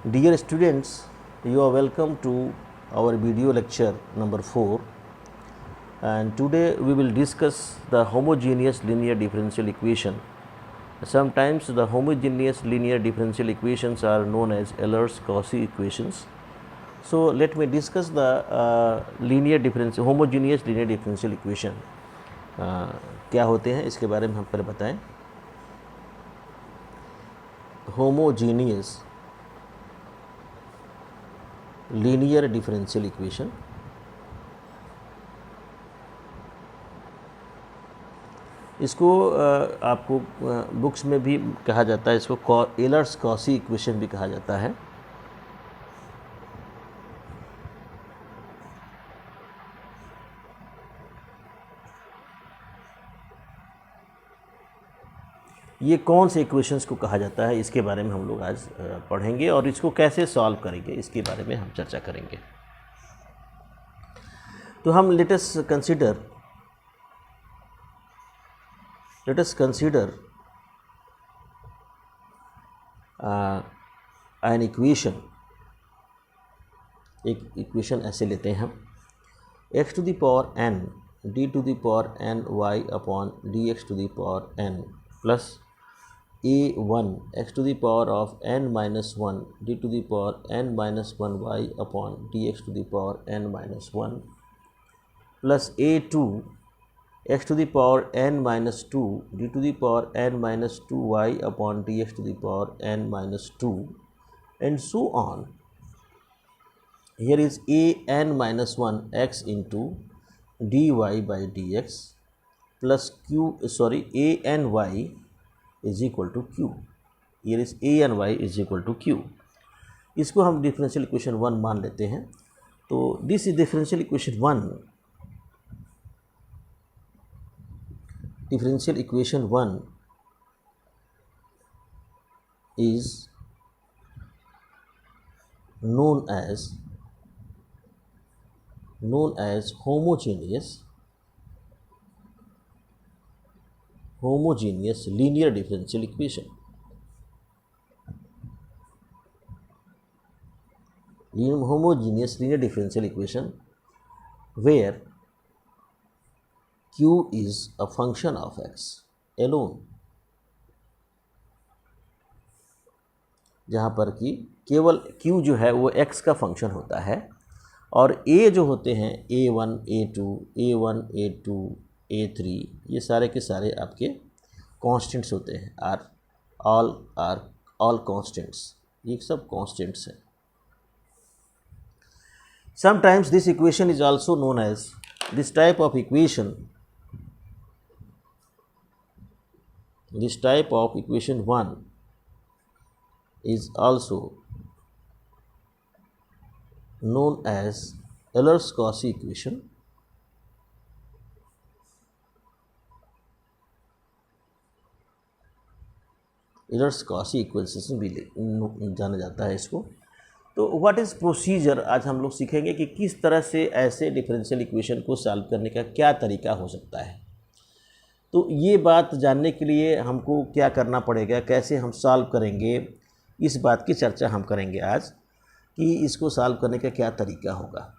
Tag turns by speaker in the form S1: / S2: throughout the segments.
S1: Dear students, you are welcome to our video lecture number 4, and today we will discuss the homogeneous linear differential equation. Sometimes the homogeneous linear differential equations are known as Euler's-Cauchy equations. So let me discuss the homogeneous linear differential equation. क्या होते हैं इसके बारे में हम पहले बताएं. Homogeneous linear differential equation इसको आपको बुक्स में भी कहा जाता है, इसको एलर्स-कॉची इक्वेशन भी कहा जाता है. ये कौन से इक्वेशंस को कहा जाता है इसके बारे में हम लोग आज पढ़ेंगे और इसको कैसे सॉल्व करेंगे इसके बारे में हम चर्चा करेंगे. तो हम let us consider an equation. एक इक्वेशन ऐसे लेते हैं हम, x to the power n d to the power n y upon dx to the power n plus a1 x to the power of n minus 1 d to the power n minus 1 y upon dx to the power n minus 1 plus a2 x to the power n minus 2 d to the power n minus 2 y upon dx to the power n minus 2 and so on. Here is a n minus 1 x into dy by dx plus a n y is equal to q. Here is a and y is equal to q. इसको हम differential equation 1 मान लेते हैं. तो this is differential equation 1. Differential equation 1 is known as homogeneous linear differential equation. Homogeneous linear differential equation where q is a function of x alone, जहाँ पर कि केवल q जो है वो x का फंक्शन होता है और a जो होते हैं a1 a2 a3 ये सारे के सारे आपके कांस्टेंट्स होते हैं. आर ऑल कांस्टेंट्स, ये सब कांस्टेंट्स हैं. Sometimes this equation is also known as this type of equation 1 is also known as Euler's-Cauchy equation. Euler's-Cauchy equation भी जाना जाता है इसको. तो व्हाट इज़ प्रोसीजर, आज हम लोग सीखेंगे कि किस तरह से ऐसे डिफरेंशियल इक्वेशन को सॉल्व करने का क्या तरीका हो सकता है. तो ये बात जानने के लिए हमको क्या करना पड़ेगा, कैसे हम सॉल्व करेंगे, इस बात की चर्चा हम करेंगे आज कि इसको सॉल्व करने का क्या तरीका होगा.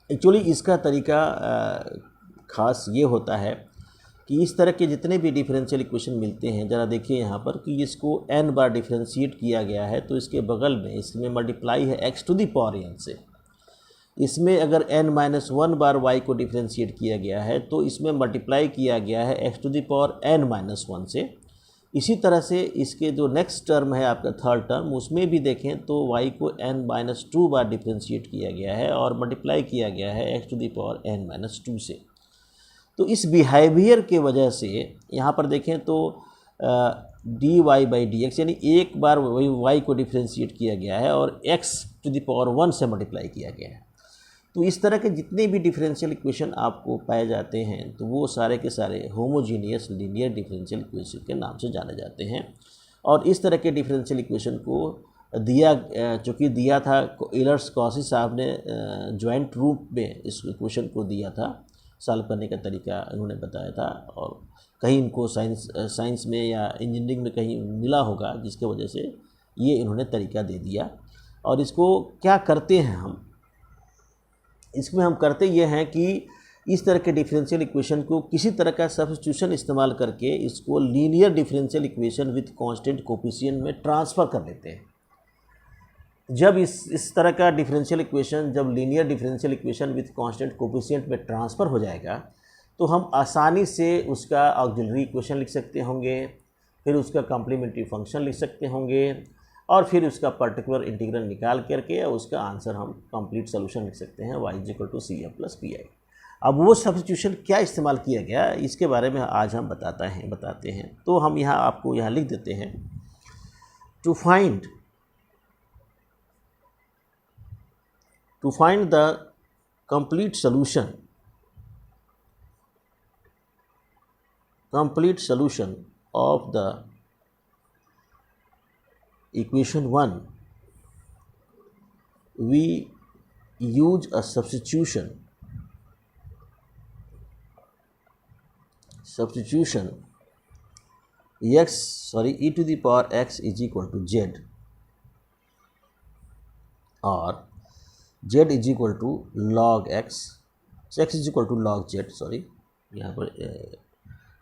S1: एक्चुअली इसका तरीका ख़ास ये होता है कि इस तरह के जितने भी डिफरेंशियल इक्वेशन मिलते हैं, ज़रा देखिए यहाँ पर कि इसको n बार डिफरेंशिएट किया गया है तो इसके बगल में इसमें मल्टीप्लाई है x to the power n से. इसमें अगर n माइनस 1 बार y को डिफरेंशिएट किया गया है तो इसमें मल्टीप्लाई किया गया है x to the power n minus 1 से. इसी तरह से इसके जो नेक्स्ट टर्म है आपका थर्ड टर्म, उसमें भी देखें तो y को n माइनस 2 बार डिफरेंशिएट किया गया है और मल्टीप्लाई किया गया है x to the power n minus 2 से. तो इस बिहेवियर के वजह से यहाँ पर देखें तो dy बाई dx यानी एक बार वही y को डिफरेंशिएट किया गया है और x टू द पावर 1 से मल्टीप्लाई किया गया है. तो इस तरह के जितने भी डिफरेंशियल इक्वेशन आपको पाए जाते हैं तो वो सारे के सारे होमोजीनियस लीनियर डिफरेंशियल इक्वेशन के नाम से जाने जाते हैं. और इस तरह के डिफरेंशियल इक्वेशन को चूँकि दिया था एलर्स-कॉची साहब ने जॉइंट रूप में इस इक्वेशन को दिया था, सॉल्व करने का तरीका इन्होंने बताया था. और कहीं इनको साइंस में या इंजीनियरिंग में कहीं मिला होगा जिसके वजह से ये इन्होंने तरीका दे दिया। और इसको क्या करते हैं हम, इसमें हम करते ये हैं कि इस तरह के डिफरेंशियल इक्वेशन को किसी तरह का सब्स्टिट्यूशन इस्तेमाल करके इसको linear differential equation with constant coefficient में ट्रांसफ़र कर लेते हैं। जब इस तरह का डिफरेंशियल इक्वेशन जब linear differential equation with constant coefficient में ट्रांसफ़र हो जाएगा तो हम आसानी से उसका ऑक्सिलरी इक्वेशन लिख सकते होंगे, फिर उसका कॉम्प्लीमेंट्री फंक्शन लिख सकते होंगे, और फिर उसका पर्टिकुलर इंटीग्रल निकाल करके उसका आंसर हम कंप्लीट सोल्यूशन लिख सकते हैं y = CF + PI। अब वो सब्स्टिट्यूशन क्या इस्तेमाल किया गया इसके बारे में आज हम बताते हैं। तो हम यहाँ आपको यहाँ लिख देते हैं, to find the complete solution of the equation 1, we use a substitution e to the power x is equal to z, or z is equal to log x, x is equal to log z।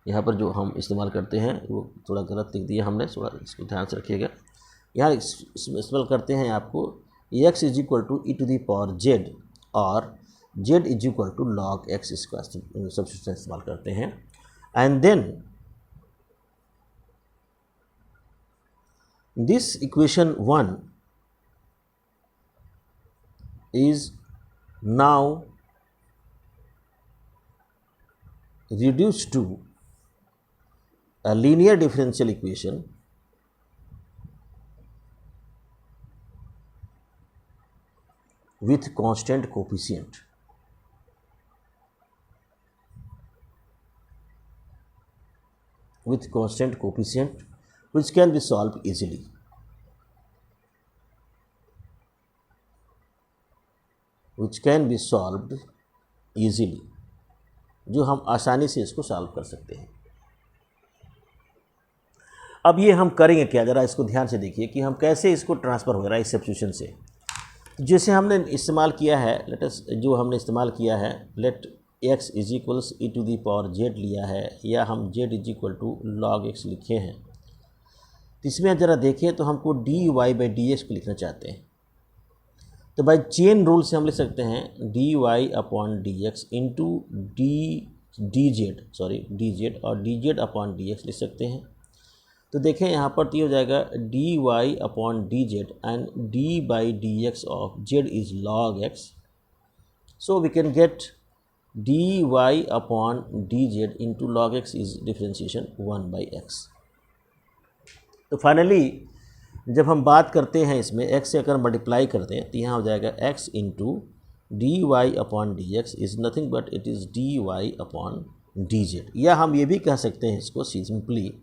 S1: यहाँ पर जो हम इस्तेमाल करते हैं वो थोड़ा गलत लिख दिया हमने, थोड़ा इसको ध्यान से रखिएगा। यहाँ इस्तेमाल करते हैं आपको x is equal to e to the power z और z is equal to log x, इसका सब्स्टिट्यूशन इस्तेमाल करते हैं। And then this equation 1 is now reduced to a linear differential equation with constant coefficient, which can be solved easily। जो हम आसानी से इसको सॉल्व कर सकते हैं। अब ये हम करेंगे क्या, ज़रा इसको ध्यान से देखिए कि हम कैसे इसको ट्रांसफ़र हो रहा है इस सब्स्टिट्यूशन से। जैसे हमने इस्तेमाल किया है, let x is equals e to the power z लिया है, या हम z is equal to log x लिखे हैं। तो इसमें ज़रा देखें तो हमको dy/dx को लिखना चाहते हैं, तो बाय चेन रूल से हम लिख सकते हैं dy/dx इंटू dz और dz/dx लिख सकते हैं। तो देखें यहाँ पर तो ये हो जाएगा dy/dz and d/dx of z is log x, so we can get dy/dz into log x is differentiation 1/x। तो फाइनली जब हम बात करते हैं इसमें x से अगर मल्टीप्लाई करते हैं तो यहाँ हो जाएगा x into dy/dx is nothing but it is dy/dz, या हम ये भी कह सकते हैं इसको simply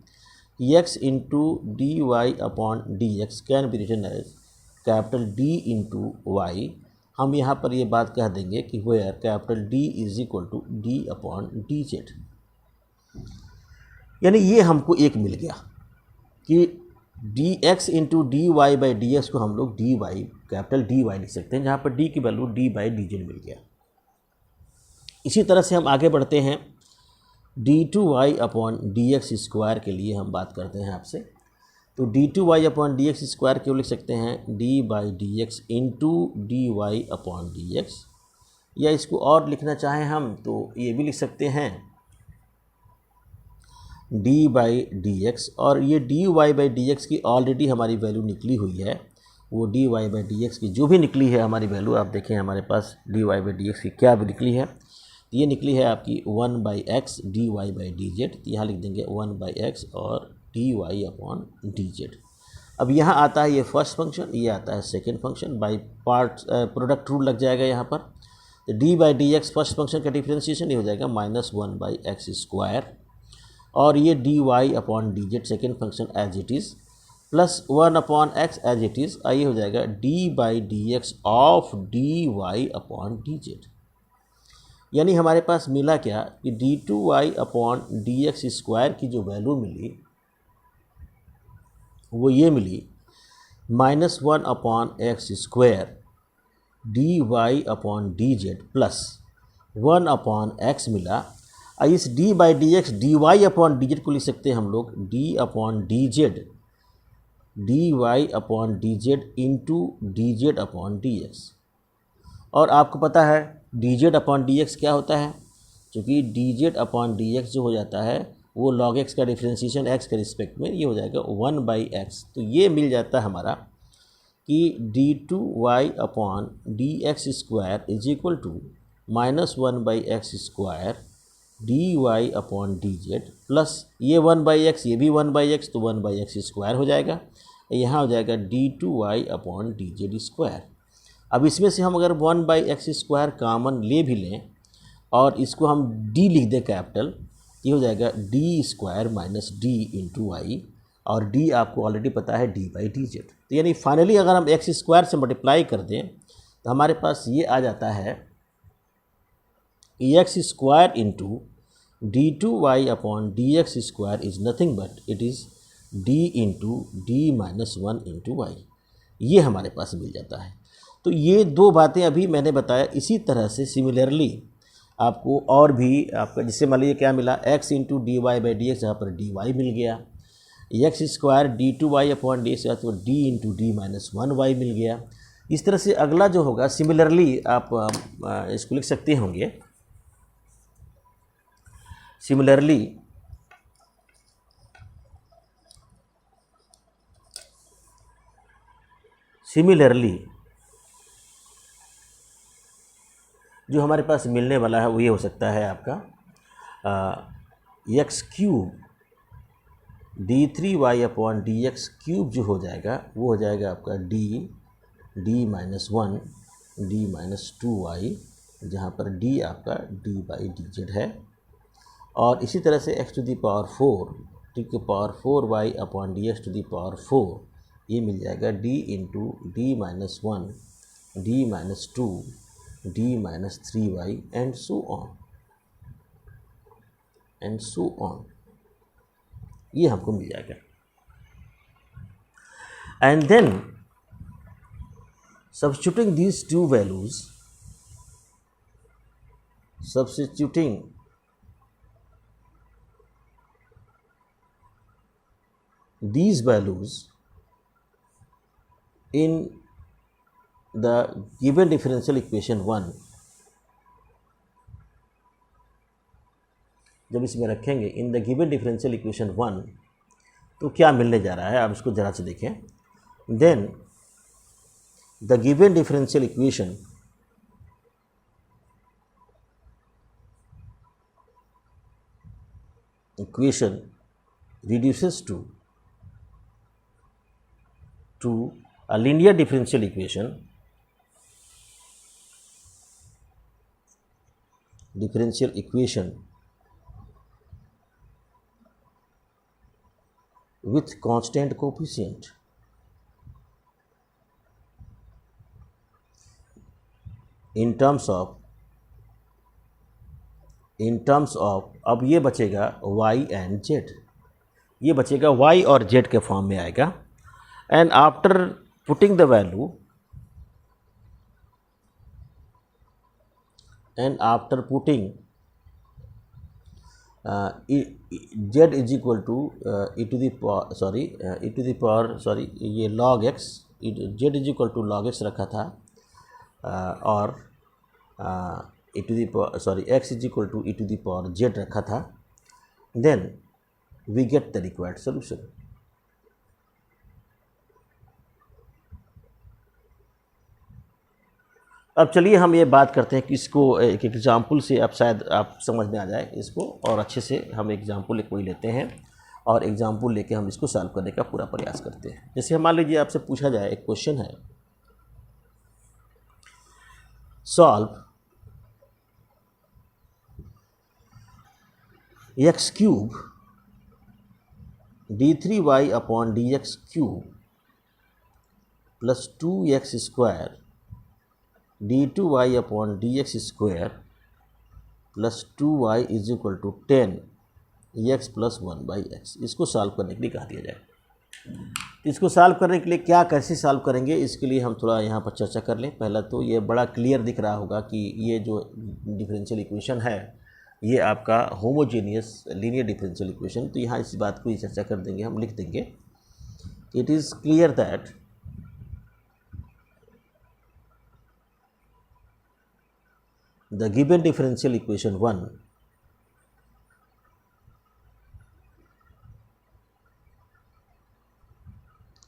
S1: x into dy/dx can be written as capital D into y। हम यहाँ पर ये बात कह देंगे कि where capital D is equal to d/dz, यानी ये हमको एक मिल गया कि dx इंटू dy/dx को हम लोग कैपिटल dy लिख सकते हैं, जहाँ पर d की वैल्यू d/dz मिल गया। इसी तरह से हम आगे बढ़ते हैं, d2y/dx स्क्वायर के लिए हम बात करते हैं आपसे। तो d2y/dx स्क्वायर क्यों लिख सकते हैं d/dx इंटू dy/dx, या इसको और लिखना चाहें हम तो ये भी लिख सकते हैं d/dx, और ये dy/dx की ऑलरेडी हमारी वैल्यू निकली हुई है, वो dy/dx की जो भी निकली है हमारी वैल्यू, आप देखें हमारे पास dy/dx की क्या भी निकली है, ये निकली है आपकी 1/x dy/dz। तो यहाँ लिख देंगे 1/x और dy/dz। अब यहाँ आता है ये फर्स्ट फंक्शन, ये आता है second function, by part product rule लग जाएगा यहाँ पर। तो d/dx फर्स्ट फंक्शन का डिफ्रेंशिएशन ये हो जाएगा -1/x स्क्वायर, और ये dy/dz second function as it is, plus 1/x as it is, ये हो जाएगा d/dx ऑफ dy/dz। यानी हमारे पास मिला क्या कि d2y/dx स्क्वायर की जो वैल्यू मिली वो ये मिली -1 upon x square d y upon d z plus 1 upon x मिला। इस d by d x d y upon d z को लिख सकते हैं हम लोग d upon d z d y upon d z into d z upon d x. और आपको पता है d z upon d x क्या होता है, क्योंकि d z upon d x जो हो जाता है वो लॉग एक्स का डिफ्रेंशिएशन एक्स के रिस्पेक्ट में, ये हो जाएगा 1 बाई एक्स। तो ये मिल जाता है हमारा कि d to y upon d x square is equal to -1 by x square d y upon d z plus ये 1 बाई एक्स, ये भी 1 बाई एक्स, तो 1 बाई एक्स स्क्वायर हो जाएगा। यहाँ हो जाएगा d to y upon d z square. अब इसमें से हम अगर 1 बाई एक्स स्क्वायर कामन ले भी लें और इसको हम d लिख दें कैपिटल, ये हो जाएगा d square minus d into y, और d आपको ऑलरेडी पता है d बाई डी जेड। तो यानी फाइनली अगर हम एक्स स्क्वायर से मल्टीप्लाई कर दें तो हमारे पास ये आ जाता है x square into d to y upon d x square is nothing but it is d into d minus 1 into y. ये हमारे पास मिल जाता है। तो ये दो बातें अभी मैंने बताया। इसी तरह से सिमिलरली आपको और भी आपका जिससे मान लीजिए क्या मिला, x into d y by d x, जहाँ पर डी वाई मिल गया, x square d to y upon d x, तो d into d minus 1 y मिल गया। इस तरह से अगला जो होगा सिमिलरली आप इसको लिख सकते होंगे, सिमिलरली जो हमारे पास मिलने वाला है वो ये हो सकता है आपका x cube d three y upon d x cube जो हो जाएगा वो हो जाएगा आपका d minus 1 d minus 2 y, जहाँ पर डी आपका डी बाई डी जेड है। और इसी तरह से x to the power 4 t के power 4 y upon d x to the power 4, ये मिल जाएगा d into d minus 1 d minus 2 d minus 3 y and so on, ये हमको मिल जाएगा। And then substituting these two values, substituting these values in the given differential equation 1, जब इसमें रखेंगे in the given differential equation 1, तो क्या मिलने जा रहा है आप इसको जरा से देखें। Then the given differential equation reduces to a linear differential equation with constant coefficient in terms of अब ये बचेगा y एंड z, ये बचेगा y और z के फॉर्म में आएगा। And after putting the value z is equal to e to the power ये log x, z is equal to log x रखा था, और x is equal to e to the power z रखा था। Then we get the required solution. अब चलिए हम ये बात करते हैं कि इसको एक एग्जाम्पल से अब शायद आप समझ में आ जाए इसको, और अच्छे से हम एग्जाम्पल कोई लेते हैं और एग्जाम्पल लेके हम इसको सॉल्व करने का पूरा प्रयास करते हैं। जैसे मान लीजिए आपसे पूछा जाए, एक क्वेश्चन है, solve x cube d three y upon d x cube plus 2x square d to y upon d x square plus 2y is equal to 10 x plus 1 by x. इसको सॉल्व करने के लिए कहा दिया जाए। तो इसको सॉल्व करने के लिए क्या कैसे सॉल्व करेंगे, इसके लिए हम थोड़ा यहाँ पर चर्चा कर लें। पहला तो ये बड़ा क्लियर दिख रहा होगा कि ये जो डिफरेंशियल इक्वेशन है ये आपका होमोजेनियस लीनियर डिफरेंशियल इक्वेशन। तो यहाँ इस बात को ही चर्चा कर देंगे, हम लिख देंगे it is clear that the given differential equation 1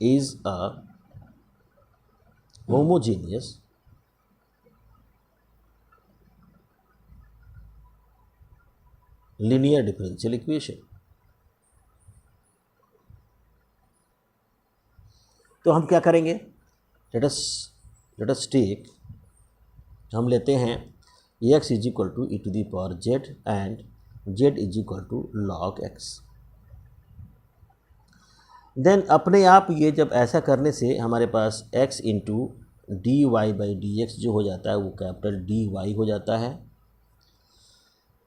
S1: is a homogeneous linear differential equation। तो हम क्या करेंगे, let us take, हम लेते हैं x is equal to e to the power z and z is equal to log x। Then अपने आप ये जब ऐसा करने से हमारे पास x into d y by d x जो हो जाता है वो कैपिटल डी वाई हो जाता है।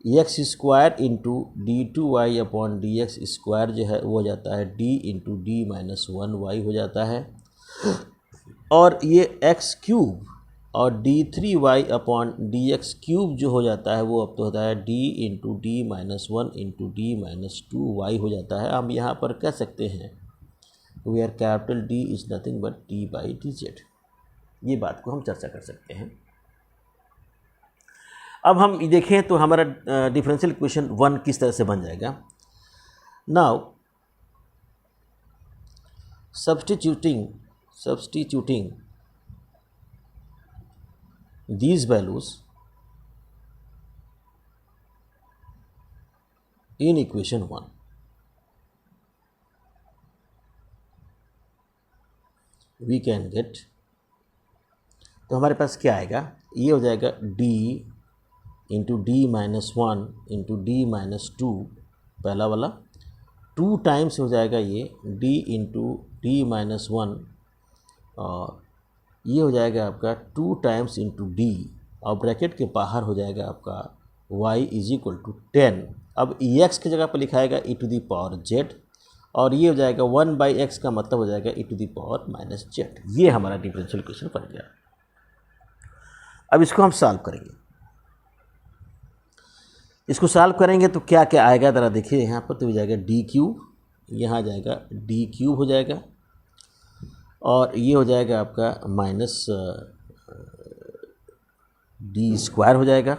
S1: X square into d to y upon d x square जो है वो हो जाता है d into d minus one y हो जाता है। और ये एक्स क्यूब और d three y upon d x cube जो हो जाता है वो अब तो होता है d into d minus one into d minus two y हो जाता है। हम यहाँ पर कह सकते हैं where capital D is nothing but D by D Z. ये बात को हम चर्चा कर सकते हैं। अब हम देखें तो हमारा डिफरेंशियल इक्वेशन 1 किस तरह से बन जाएगा। Now substituting these values in equation 1, we can get, तो हमारे पास क्या आएगा, ये हो जाएगा d into d minus one into d minus to, पहला वाला 2 टाइम्स हो जाएगा ये d into d minus one, और ये हो जाएगा आपका 2 टाइम्स इंटू डी, और ब्रैकेट के बाहर हो जाएगा आपका y इज इक्वल टू 10। अब x की जगह पर लिखाएगा e to the power z, और ये हो जाएगा 1 बाई एक्स का मतलब हो जाएगा e to the power minus z। ये हमारा डिफरेंशियल इक्वेशन बन गया। अब इसको हम सॉल्व करेंगे। इसको सॉल्व करेंगे तो क्या क्या आएगा ज़रा देखिए यहाँ पर, तो हो जाएगा डी क्यूब, यहाँ आ जाएगा डी क्यूब हो जाएगा, और ये हो जाएगा आपका माइनस डी स्क्वायर हो जाएगा,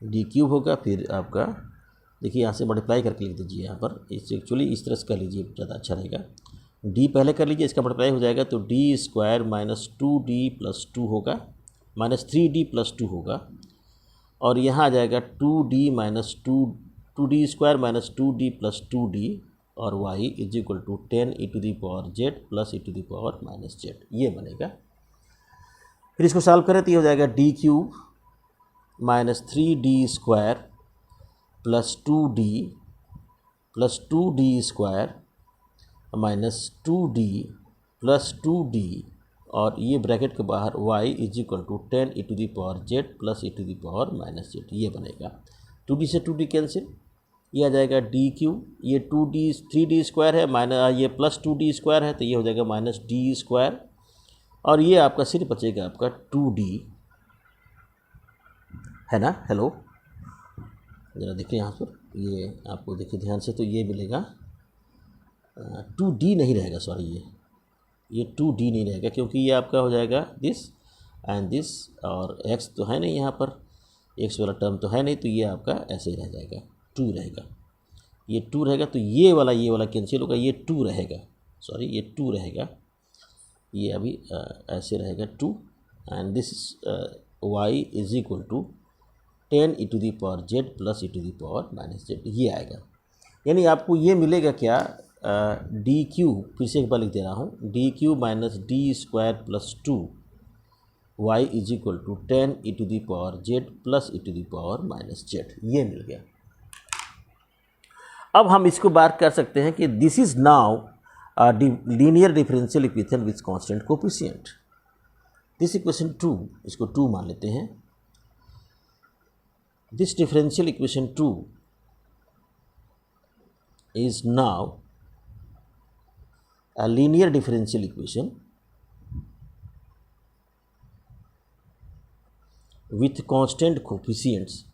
S1: डी क्यूब होगा, फिर आपका देखिए यहाँ से मल्टीप्लाई करके लिख दीजिए यहाँ पर, इस एक्चुअली इस तरह से कर लीजिए ज़्यादा अच्छा रहेगा। डी पहले कर लीजिए, इसका मल्टीप्लाई हो जाएगा तो D square minus 2d plus 2 होगा, माइनस 3d प्लस 2 होगा, और यहाँ आ जाएगा 2d minus 2d square minus 2d plus 2d, और y is equal to 10 e to the power z plus e to the power minus z, ये बनेगा। फिर इसको सॉल्व करें तो ये हो जाएगा d cube minus 3d square plus 2d square minus 2d plus 2d, और ये ब्रैकेट के बाहर y is equal to 10 e to the power z plus e to the power minus z, ये बनेगा। 2d से 2d कैंसिल, ये आ जाएगा डी क्यूब, ये 3d स्क्वायर है माइनस ये प्लस 2d स्क्वायर है, तो ये हो जाएगा माइनस डी स्क्वायर, और ये आपका सिर्फ बचेगा आपका 2d, है ना। हेलो ज़रा देखिए यहाँ पर, ये आपको देखिए ध्यान से, तो ये मिलेगा 2d नहीं रहेगा, सॉरी ये 2d नहीं रहेगा, क्योंकि ये आपका हो जाएगा दिस एंड दिस, और x तो है नहीं यहाँ पर, x वाला टर्म तो है नहीं, तो ये आपका ऐसे ही रह जाएगा, 2 रहेगा, ये 2 रहेगा, तो ये वाला कैंसिल होगा, ये 2 रहेगा, सॉरी ये 2 रहेगा, ये अभी ऐसे रहेगा 2, and this y is equal to 10 e to the power z plus e to the power minus z, ये आएगा। यानी आपको ये मिलेगा क्या, डी क्यूब, फिर से एक बार लिख दे रहा हूँ, d cube minus d square plus 2 y is equal to 10 e to the power z plus e to the power minus z, ये मिल गया। अब हम इसको बात कर सकते हैं कि this is now linear differential equation with constant coefficient. This equation 2, इसको 2 मान लेते हैं। This differential equation 2 is now a linear differential equation with constant coefficients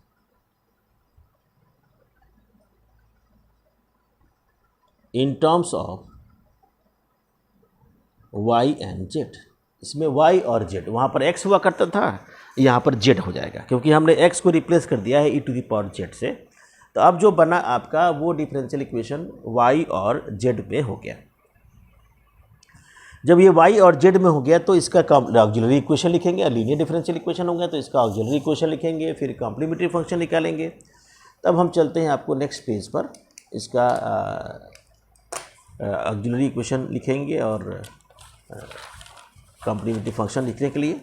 S1: in terms of y and z। इसमें y और z, वहाँ पर x हुआ करता था, यहाँ पर z हो जाएगा क्योंकि हमने x को रिप्लेस कर दिया है e to the power z से। तो अब जो बना आपका वो डिफरेंशियल इक्वेशन y और z में हो गया। जब ये y और z में हो गया तो इसका ऑक्सिलरी इक्वेशन लिखेंगे, लीनियर डिफरेंशियल इक्वेशन हो गया तो इसका ऑक्सिलरी इक्वेशन लिखेंगे, फिर कॉम्प्लीमेंट्री फंक्शन निकालेंगे। तब हम चलते हैं आपको नेक्स्ट पेज पर, इसका ऑक्सिलरी इक्वेशन लिखेंगे और कॉम्प्लीमेंट्री फंक्शन लिखने के लिए।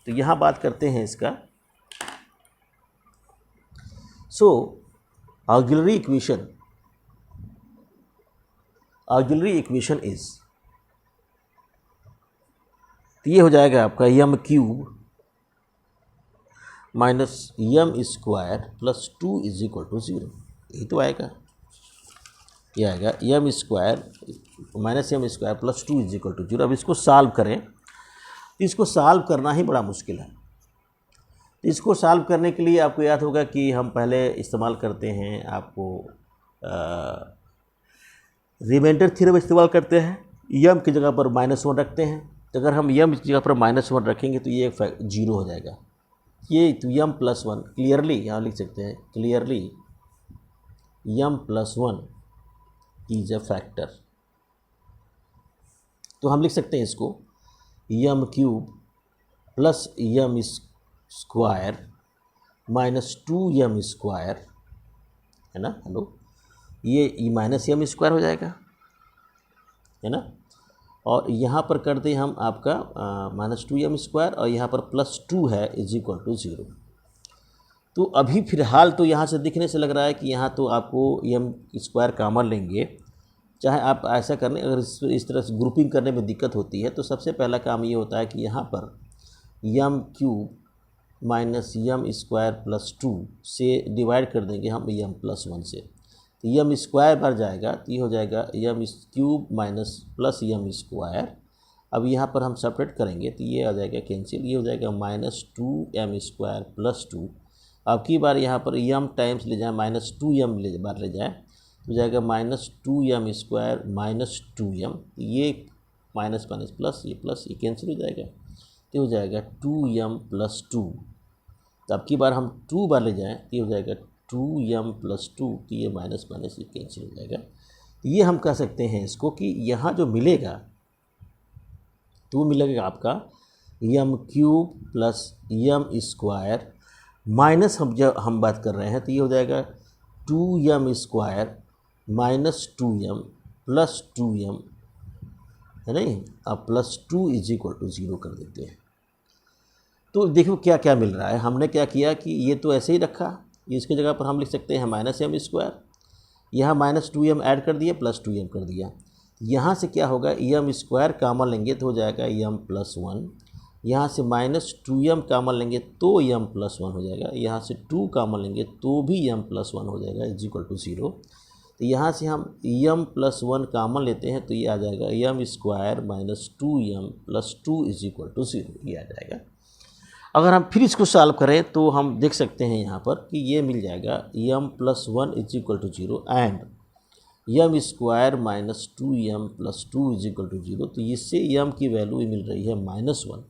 S1: तो यहाँ बात करते हैं इसका। सो ऑक्सिलरी इक्वेशन इज, तो ये हो जाएगा आपका m cube minus m square plus 2 is equal to 0। यही तो आएगा, ये आएगा m square minus m square plus 2 is equal to 0। अब इसको सॉल्व करें तो इसको सॉल्व करना ही बड़ा मुश्किल है। तो इसको सॉल्व करने के लिए आपको याद होगा कि हम पहले इस्तेमाल करते हैं, आपको रिमाइंडर थ्योरम इस्तेमाल करते हैं। यम की जगह पर -1 रखते हैं, तो अगर हम यम की जगह पर -1 रखेंगे तो ये 0 हो जाएगा। ये तो यम प्लस 1 क्लियरली यहाँ लिख सकते हैं, clearly m plus 1 is a factor. तो हम लिख सकते हैं इसको m cube plus m square minus 2 m square, है ना। हेलो, ये माइनस यम स्क्वायर हो जाएगा, है ना। और यहाँ पर कर दें हम आपका -2 यम स्क्वायर और यहाँ पर +2 है इज इक्वल टू 0। तो अभी फ़िलहाल तो यहाँ से दिखने से लग रहा है कि यहाँ तो आपको यम स्क्वायर कॉमन लेंगे। चाहे आप ऐसा करने, अगर इस तरह से ग्रुपिंग करने में दिक्कत होती है तो सबसे पहला काम ये होता है कि यहाँ पर m cube minus m square plus 2 से डिवाइड कर देंगे हम यम प्लस 1 से। तो यम स्क्वायर बढ़ जाएगा तो ये हो जाएगा m cube minus plus m square. अब यहाँ पर हम सेपरेट करेंगे तो ये आ जाएगा कैंसिल, ये हो जाएगा -2 यम स्क्वायर प्लस 2। अब की बार यहाँ पर यम टाइम्स ले जाए, -2 यम बार ले जाए तो जाएगा -2 यम स्क्वायर -2 यम। ये माइनस माइनस प्लस, ये प्लस, ये कैंसिल हो जाएगा तो हो जाएगा 2 यम प्लस 2। तो अब की बार हम 2 बार ले जाएँ तो ये हो जाएगा 2 यम प्लस 2, तो ये माइनस माइनस ये कैंसिल हो जाएगा। तो ये हम कह सकते हैं इसको कि यहाँ जो मिलेगा तो वो मिलेगा आपका m cube plus m square minus, हम बात कर रहे हैं तो ये हो जाएगा 2 यम स्क्वायर माइनस 2 यम प्लस 2 यम, है नहीं। अब +2 इज इक्वल टू 0 कर देते हैं। तो देखो क्या क्या मिल रहा है। हमने क्या किया कि ये तो ऐसे ही रखा, इसकी जगह पर हम लिख सकते हैं -m स्क्वायर, यहाँ -2m ऐड कर दिया प्लस 2m कर दिया। यहाँ से क्या होगा, यम स्क्वायर कॉमन लेंगे तो हो जाएगा यम प्लस 1। यहाँ से -2m कॉमन लेंगे तो यम प्लस 1 हो जाएगा। यहाँ से 2 कॉमन लेंगे तो भी यम प्लस 1 हो जाएगा इज इक्वल टू 0। तो यहाँ से हम यम प्लस 1 कॉमन लेते हैं तो ये आ जाएगा m square -2m plus 2 is equal to 0, ये आ जाएगा। अगर हम फिर इसको सॉल्व करें तो हम देख सकते हैं यहाँ पर कि ये मिल जाएगा m plus 1 is equal to 0 and m square -2m plus 2 is equal to 0। तो इससे यम की वैल्यू मिल रही है -1।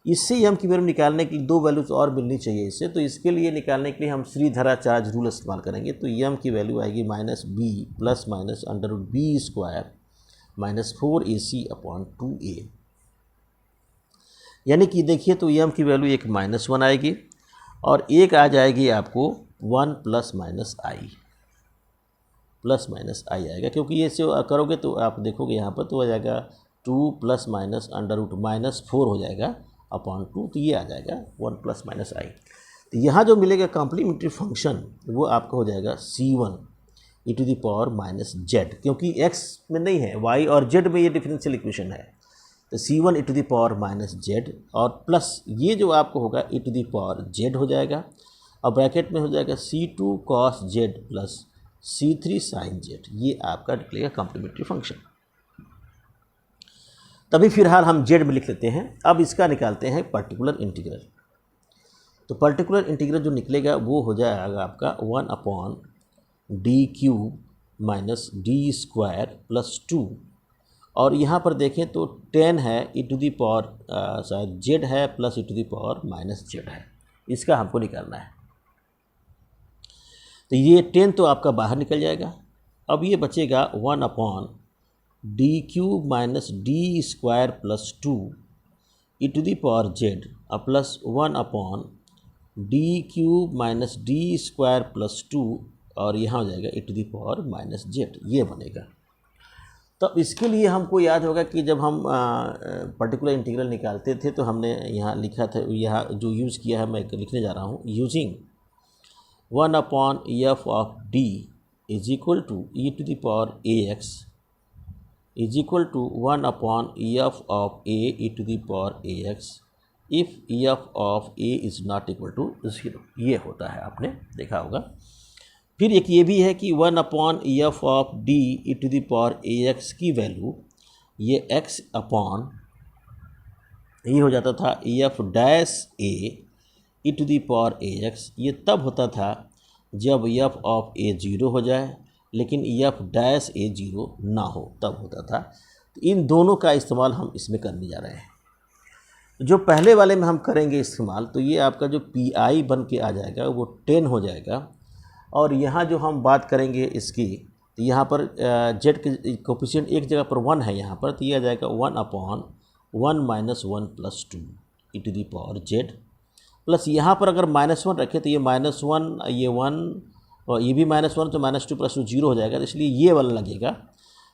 S1: इससे यम की वैल्यू निकालने की 2 वैल्यूज और मिलनी चाहिए इससे। तो इसके लिए निकालने के लिए हम श्रीधराचार्य रूल इस्तेमाल करेंगे। तो यम की वैल्यू आएगी -b plus minus √b square -4ac/2a। यानी कि देखिए तो यम की वैल्यू एक -1 आएगी और एक आ जाएगी आपको 1 प्लस माइनस आई आएगा, क्योंकि ये से करोगे तो आप देखोगे यहाँ पर तो आ जाएगा 2 प्लस माइनस √-4 हो जाएगा अपॉन 2, तो ये आ जाएगा 1 प्लस माइनस आई। तो यहाँ जो मिलेगा कॉम्प्लीमेंट्री फंक्शन वो आपका हो जाएगा c1 e⁻−z, क्योंकि x में नहीं है, y और z में ये डिफरेंशियल इक्वेशन है। तो c1 e⁻−z और प्लस ये जो आपको होगा e⁻z हो जाएगा और ब्रैकेट में हो जाएगा c2 cos z plus c3 sin z। ये आपका निकलेगा कॉम्प्लीमेंट्री फंक्शन। तभी फिलहाल हम जेड में लिख लेते हैं। अब इसका निकालते हैं पर्टिकुलर इंटीग्रल। तो पर्टिकुलर इंटीग्रल जो निकलेगा वो हो जाएगा आपका 1/d³ minus d square plus 2, और यहाँ पर देखें तो 10 है e टू दी पावर शायद जेड है plus e to the power minus z है, इसका हमको निकालना है। तो ये 10 तो आपका बाहर निकल जाएगा। अब ये बचेगा 1/d³ minus d square plus 2 e to the power z plus 1/d³ minus d square plus 2, और यहाँ हो जाएगा e to the power minus z, ये बनेगा। तो इसके लिए हमको याद होगा कि जब हम पर्टिकुलर इंटीग्रल निकालते थे तो हमने यहाँ लिखा था, यहाँ जो यूज़ किया है मैं लिखने जा रहा हूँ, using 1/f of d is equal to e to the power ax is equal to 1/f of a e to the power ax if f of a is not equal to 0, ये होता है, आपने देखा होगा। फिर एक ये भी है कि 1/f of d e to the power ax की वैल्यू ये x अपॉन ये हो जाता था f dash a e to the power ax, ये तब होता था जब f ऑफ a 0 हो जाए लेकिन f डैश a 0 ना हो, तब होता था। तो इन दोनों का इस्तेमाल हम इसमें करने जा रहे हैं। जो पहले वाले में हम करेंगे इस्तेमाल, तो ये आपका जो pi बन के आ जाएगा वो 10 हो जाएगा, और यहाँ जो हम बात करेंगे इसकी, तो यहाँ पर जेड के कोफिशिएंट एक जगह पर 1 है यहाँ पर, तो ये आ जाएगा 1/1 minus 1 plus 2 e to the power z, plus यहाँ पर अगर -1 रखें तो ये -1 ये 1 और ये भी -1, तो -2 प्लस 2 0 हो जाएगा, तो इसलिए ये वाला लगेगा।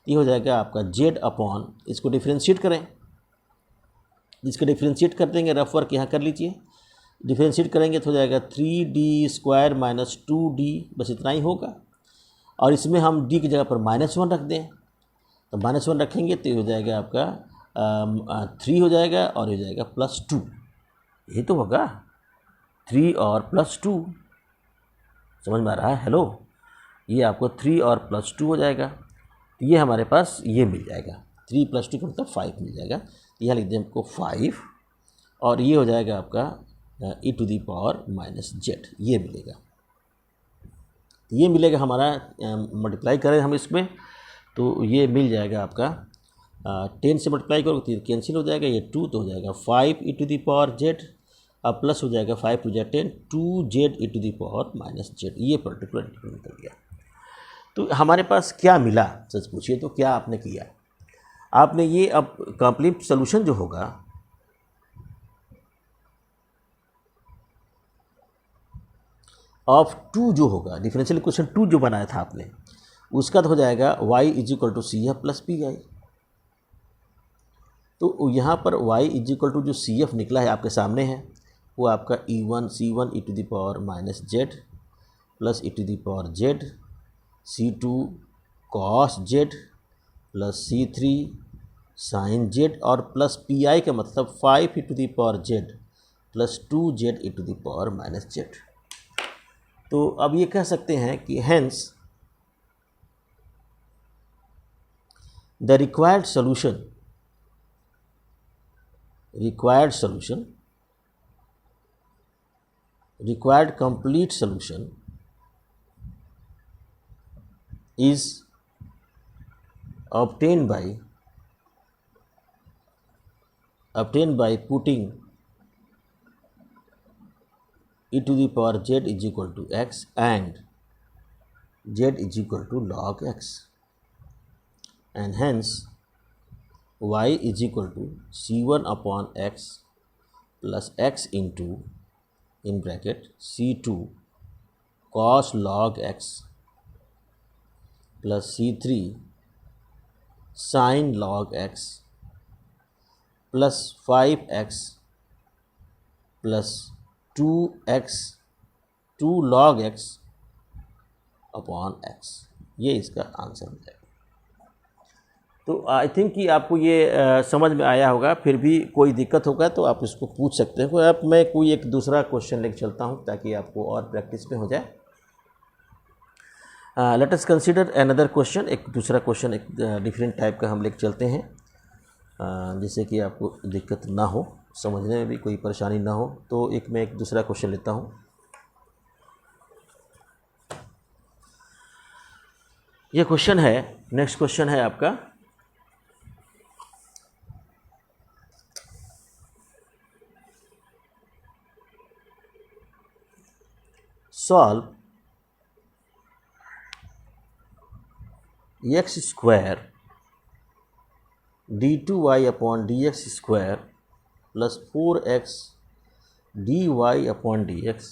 S1: ये हो जाएगा आपका जेड अपॉन, इसको डिफ्रेंशिएट करें, इसको डिफ्रेंशिएट कर देंगे, रफ वर्क यहाँ कर लीजिए। डिफ्रेंशिएट करेंगे तो हो जाएगा 3d² माइनस 2d, बस इतना ही होगा। और इसमें हम d की जगह पर -1 रख दें, तो -1 रखेंगे तो हो जाएगा आपका 3 हो जाएगा, और हो जाएगा +2, यही तो होगा 3 और +2, समझ में आ रहा है? हेलो, ये आपको 3 और +2 हो जाएगा, तो ये हमारे पास ये मिल जाएगा, 3 + 2 का मतलब 5 मिल जाएगा। यहाँ लिख दें हमको 5, और ये हो जाएगा आपका e to the power minus z, ये मिलेगा। ये मिलेगा हमारा, मल्टीप्लाई करें हम इसमें तो ये मिल जाएगा आपका 10 से मल्टीप्लाई करो तो कैंसिल हो जाएगा, ये 2 तो हो जाएगा 5 e to the power z, अब प्लस हो जाएगा 5 to 10 2z e to the power minus z, ये पर्टिकुलर इंटीग्रल निकल गया। तो हमारे पास क्या मिला, सच पूछिए तो क्या आपने किया? आपने ये अब कंप्लीट सोल्यूशन जो होगा ऑफ 2 जो होगा, डिफरेंशियल इक्वेशन 2 जो बनाया था आपने, उसका तो हो जाएगा y is equal to C F plus P I. तो यहाँ पर y इज इक्वल टू जो सी एफ निकला है आपके सामने है, वो आपका C1 e to the power minus z plus e to the power z, C2 cos z plus C3 sine z, और प्लस पी आई का मतलब 5 e to the power z plus 2z e to the power minus z. तो अब ये कह सकते हैं कि hence the required solution required complete solution is obtained by putting e to the power z is equal to x and z is equal to log x, and hence y is equal to c1 upon x plus x into in bracket c2 cos log x plus c3 sin log x plus 5x plus 2x 2 log x upon x, ये इसका answer है। तो I think कि आपको ये समझ में आया होगा। फिर भी कोई दिक्कत होगा तो आप इसको पूछ सकते हैं। अब मैं कोई एक दूसरा क्वेश्चन लेकर चलता हूँ ताकि आपको और प्रैक्टिस में हो जाए। Late us consider another question, एक दूसरा क्वेश्चन, एक डिफरेंट टाइप का हम लेकर चलते हैं। जिससे कि आपको दिक्कत ना हो, समझने में भी कोई परेशानी ना हो। तो मैं एक दूसरा क्वेश्चन लेता हूँ। ये क्वेश्चन है, नेक्स्ट क्वेश्चन है आपका, solve x square d2y upon dx square plus 4x dy upon dx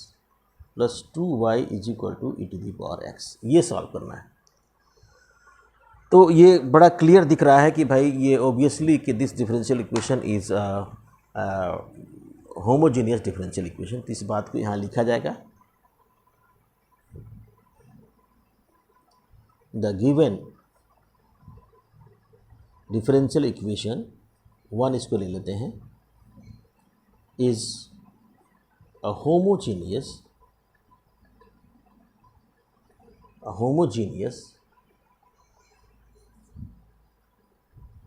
S1: plus 2y is equal to e to the power x, ये सॉल्व करना है। तो ये बड़ा क्लियर दिख रहा है कि भाई ये ऑब्वियसली कि this differential equation is homogeneous differential equation. तो इस बात को यहाँ लिखा जाएगा, the given differential equation, one इसको ले लेते हैं, is a homogeneous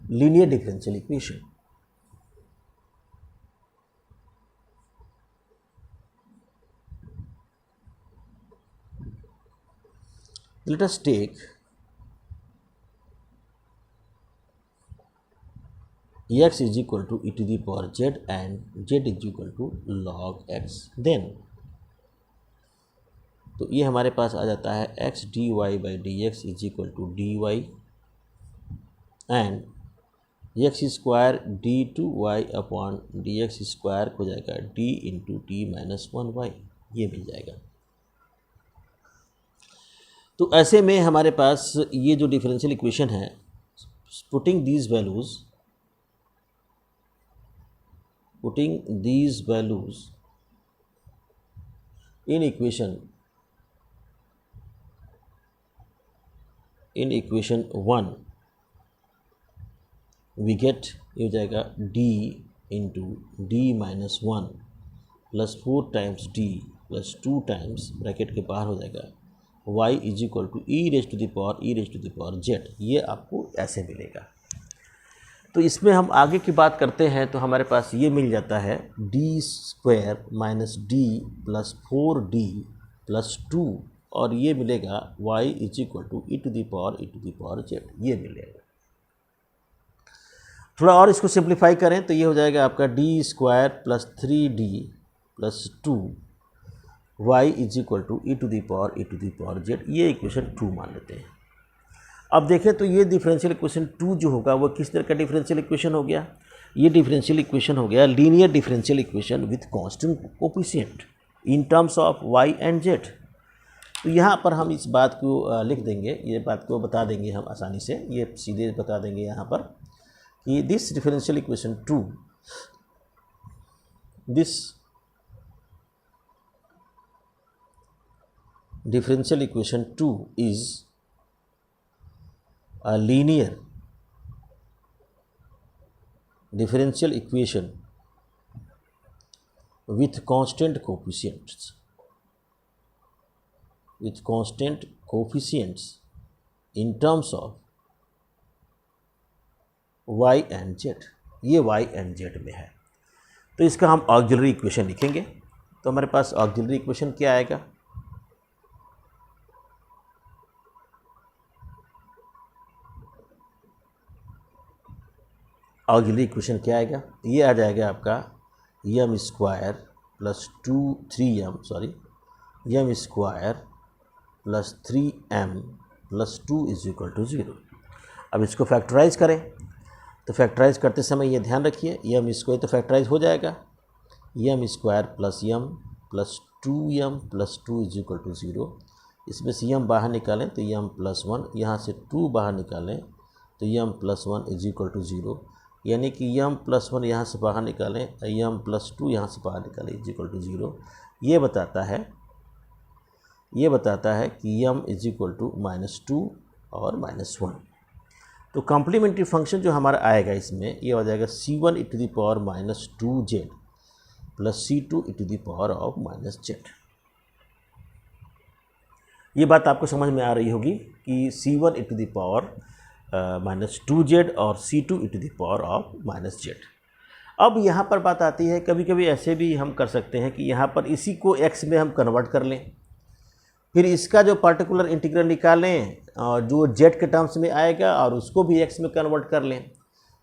S1: linear differential equation. Let us take x is equal to e to the power z and z is equal to log x. Then तो ये हमारे पास आ जाता है x dy by dx is equal to dy and x square d to y upon d x square हो जाएगा d into T minus 1y, ये मिल जाएगा। तो ऐसे में हमारे पास ये जो डिफरेंशियल इक्वेशन है, putting these values in equation 1 we get, ये हो जाएगा d into d minus 1 plus 4 times d plus 2 times bracket के बाहर हो जाएगा y is equal to e raise to the power z। ये आपको ऐसे मिलेगा। तो इसमें हम आगे की बात करते हैं तो हमारे पास ये मिल जाता है d square minus d plus 4d plus 2, और ये मिलेगा y is equal to e to the power z, ये मिलेगा। थोड़ा और इसको सिंप्लीफाई करें तो ये हो जाएगा आपका d square plus 3d plus 2 y is equal to e to the power z, ये इक्वेशन 2 मान लेते हैं। अब देखें तो ये डिफरेंशियल इक्वेशन 2 जो होगा वो किस तरह का डिफरेंशियल इक्वेशन हो गया? ये डिफरेंशियल इक्वेशन हो गया linear differential equation with constant coefficient in terms of y and z। तो यहाँ पर हम इस बात को लिख देंगे, ये बात को बता देंगे हम आसानी से, ये सीधे बता देंगे यहाँ पर कि this differential equation 2, this differential equation 2 is a linear differential equation with constant coefficients in terms of y and z। ये y and z में है, तो इसका हम ऑक्सिलरी इक्वेशन लिखेंगे। तो हमारे पास ऑक्सिलरी इक्वेशन क्या आएगा? ऑक्सिलरी इक्वेशन क्या आएगा? ये आ जाएगा आपका m square plus 3m plus 2 is equal to 0। अब इसको फैक्टराइज करें तो फैक्टराइज करते समय ये ध्यान रखिए, एम स्क्वायर तो फैक्टराइज हो जाएगा, m square plus m plus 2m plus 2 is equal to 0। इसमें से एम बाहर निकालें तो एम प्लस 1, यहाँ से 2 बाहर निकालें तो m plus 1 is equal to 0, यानी कि एम प्लस 1 यहाँ से बाहर निकालें, एम प्लस 2 यहाँ से बाहर निकालें इज इक्वल टू 0। ये बताता है कि एम इज इक्वल टू -2 और -1। तो कॉम्प्लीमेंट्री फंक्शन जो हमारा आएगा इसमें, ये हो जाएगा c1 e to the power -2z plus c2 e to the power of -z। ये बात आपको समझ में आ रही होगी कि c1 e to the power -2z और c2 e to the power of -z। अब यहाँ पर बात आती है, कभी कभी ऐसे भी हम कर सकते हैं कि यहाँ पर इसी को x में हम कन्वर्ट कर लें, फिर इसका जो पर्टिकुलर इंटीग्रल निकालें और जो z के टर्म्स में आएगा और उसको भी x में कन्वर्ट कर लें,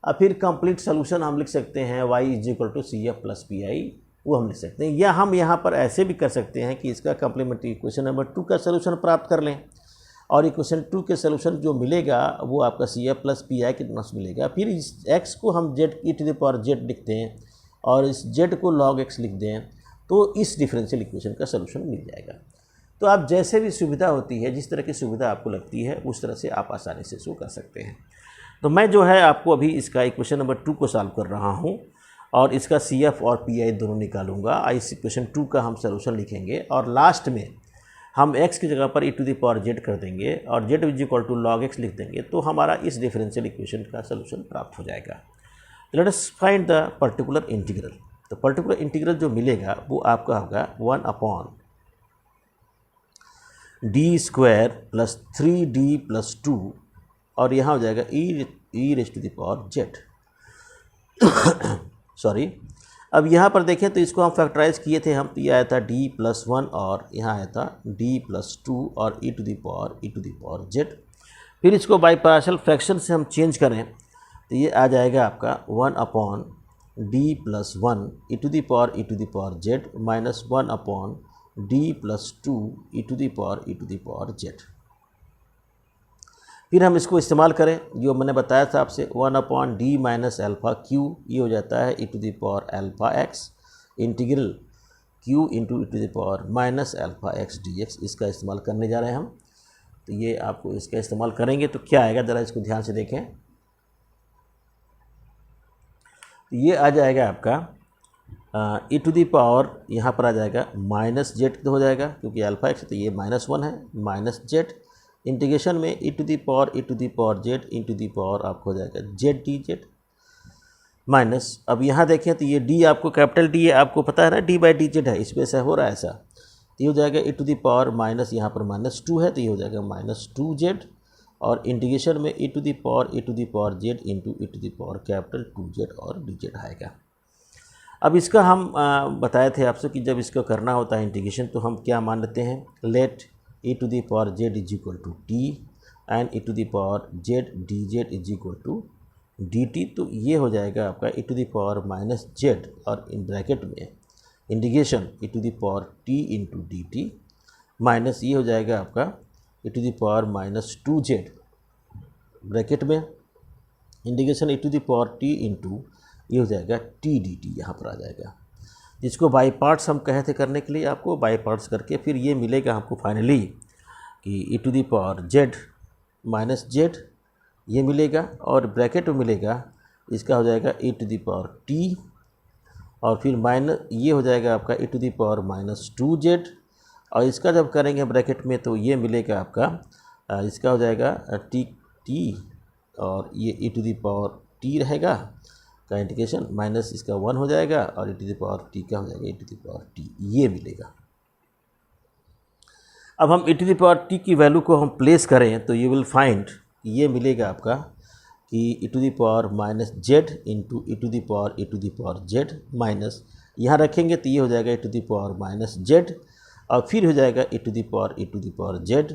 S1: और फिर कंप्लीट सोल्यूशन हम लिख सकते हैं y = CF + PI, वो हम लिख सकते हैं। या हम यहाँ पर ऐसे भी कर सकते हैं कि इसका कम्प्लीमेंट्री इक्वेशन नंबर 2 का सोल्यूशन प्राप्त कर लें और इक्वेशन 2 के सोल्यूशन जो मिलेगा वो आपका CF + PI के टर्म्स मिलेगा। फिर इस x को हम z e to the power z लिखते हैं और इस z को log x लिख दें, तो इस डिफरेंशियल इक्वेशन का सोल्यूशन मिल जाएगा। तो आप जैसे भी सुविधा होती है, जिस तरह की सुविधा आपको लगती है, उस तरह से आप आसानी से इसको कर सकते हैं। तो मैं जो है आपको अभी इसका इक्वेशन नंबर 2 को सॉल्व कर रहा हूँ और इसका CF और PI दोनों निकालूंगा। इस इक्वेशन 2 का हम सोल्यूशन लिखेंगे और लास्ट में हम x की जगह पर e to the power z कर देंगे और z = log x लिख देंगे, तो हमारा इस डिफरेंशियल इक्वेशन का सोल्यूशन प्राप्त हो जाएगा। Let us find the particular integral. तो पर्टिकुलर इंटीग्रल जो मिलेगा वो आपका होगा 1/d² + 3d + 2 और यहाँ हो जाएगा e to the power z। Sorry, अब यहाँ पर देखें तो इसको हम फैक्टराइज किए थे हम, तो ये आया था d+1 और यहाँ आया था d+2 और e to the power z। फिर इसको बाई पार्शियल फ्रैक्शन से हम चेंज करें तो ये आ जाएगा आपका 1/d+1 e to the power z - 1/d+2 e to the power z। फिर हम इसको इस्तेमाल करें, जो मैंने बताया था आपसे, 1/d - α⁡ ये हो जाता है e to the power αx integral q into e to the power -αx dx। इसका इस्तेमाल करने जा रहे हैं हम। तो ये आपको इसका इस्तेमाल करेंगे तो क्या आएगा, ज़रा इसको ध्यान से देखें। ये आ जाएगा आपका e टू द पावर, यहाँ पर आ जाएगा -z हो जाएगा क्योंकि αx है, तो ये -1 है, -z इंटीग्रेशन में e to the power z into the power आपको हो जाएगा z dz माइनस, अब यहाँ देखें तो ये d आपको कैपिटल D है, आपको पता है ना d/dz है, इसमें से हो रहा है ऐसा, तो ये हो जाएगा e to the power minus, यहाँ पर -2 है तो ये हो जाएगा -2z और इंटीग्रेशन में e to the power z into e to the power capital 2z और dz आएगा। अब इसका हम बताए थे आपसे कि जब इसको करना होता है इंटीग्रेशन तो हम क्या मान लेते हैं, let e to the power z = t and e to the power z dz = dt। तो ये हो जाएगा आपका e to the power -z और इन ब्रैकेट में integration e to the power t into dt minus ये हो जाएगा आपका e to the power -2z bracket में integration e to the power t into ये हो जाएगा t dt, यहाँ पर आ जाएगा, जिसको बाई पार्ट्स हम कहे थे करने के लिए, आपको बाई पार्ट्स करके फिर ये मिलेगा हमको फाइनली कि e to the power z - z ये मिलेगा और ब्रैकेट में मिलेगा इसका हो जाएगा e to the power t और फिर माइनस ये हो जाएगा आपका e to the power -2z और इसका जब करेंगे ब्रैकेट में तो ये मिलेगा आपका इसका हो जाएगा t और ये e to the power t रहेगा का इंटीग्रेशन माइनस इसका 1 हो जाएगा और e to the power t का हो जाएगा e to the power t, ये मिलेगा। अब हम e to the power t की वैल्यू को हम प्लेस करें तो यू विल फाइंड ये मिलेगा आपका कि e to the power -z into e to the power z minus यहाँ रखेंगे तो ये हो जाएगा e to the power -z और फिर हो जाएगा e to the power z,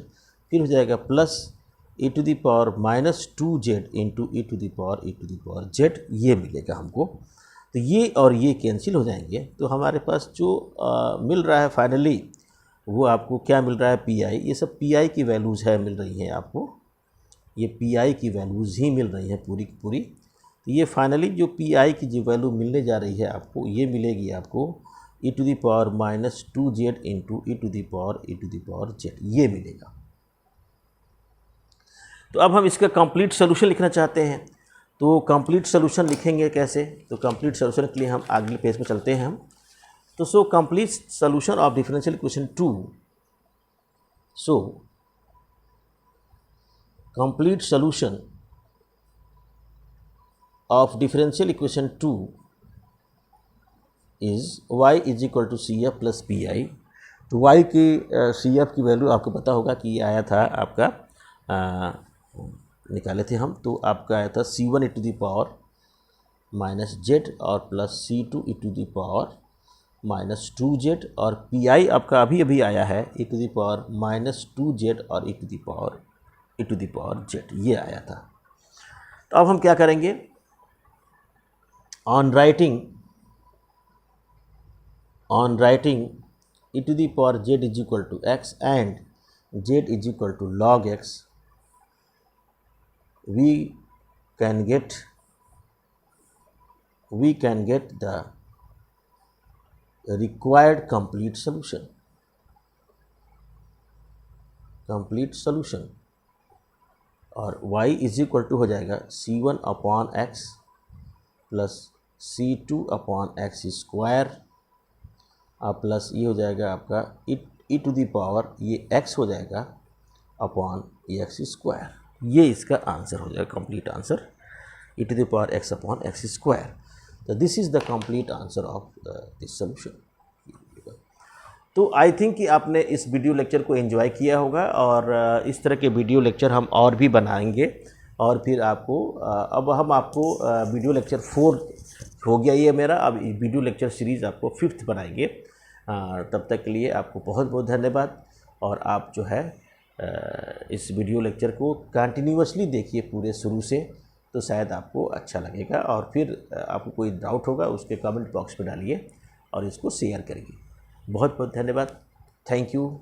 S1: फिर हो जाएगा plus e to the power -2z into e to the power z, ये मिलेगा हमको। तो ये और ये कैंसिल हो जाएंगे तो हमारे पास जो मिल रहा है फाइनली वो आपको क्या मिल रहा है, PI। ये सब PI की वैल्यूज़ है मिल रही हैं आपको, ये PI की वैल्यूज़ ही मिल रही हैं पूरी की पूरी। तो ये फाइनली जो PI की जो वैल्यू मिलने जा रही है आपको, ये मिलेगी आपको e to the power -2z into e to the power z, ये मिलेगा। तो अब हम इसका कंप्लीट सोल्यूशन लिखना चाहते हैं, तो कंप्लीट सोल्यूशन लिखेंगे कैसे, तो कंप्लीट सोल्यूशन के लिए हम अगले पेज पर चलते हैं हम। तो so complete solution of differential equation 2, so complete solution of differential equation 2 is y = CF + PI। तो y की CF की वैल्यू आपको पता होगा कि ये आया था आपका निकाले थे हम, तो आपका आया था C1 e to the power minus z और plus C2 e to the power minus 2z, और PI आपका अभी अभी आया है e to the power minus 2z और e to the power z, ये आया था। तो अब हम क्या करेंगे, on writing e to the power z is equal to x and z is equal to log x, we can get the required complete solution, और y इज इक्वल टू हो जाएगा C1 upon x plus C2 upon x square, plus ये हो जाएगा आपका ई to the power ये x हो जाएगा अपॉन एक्स स्क्वायर। ये इसका आंसर हो जाएगा, complete answer e to the power x upon x square. तो this is the complete answer of this solution. तो आई थिंक कि आपने इस वीडियो लेक्चर को एंजॉय किया होगा, और इस तरह के वीडियो लेक्चर हम और भी बनाएंगे, और फिर आपको अब हम आपको वीडियो लेक्चर 4 हो गया ये मेरा, अब वीडियो लेक्चर सीरीज़ आपको 5th बनाएंगे। तब तक के लिए आपको बहुत बहुत धन्यवाद, और आप जो है इस वीडियो लेक्चर को कंटिन्यूअसली देखिए पूरे शुरू से, तो शायद आपको अच्छा लगेगा, और फिर आपको कोई डाउट होगा उसके कमेंट बॉक्स में डालिए और इसको शेयर करिए। बहुत बहुत धन्यवाद, थैंक यू।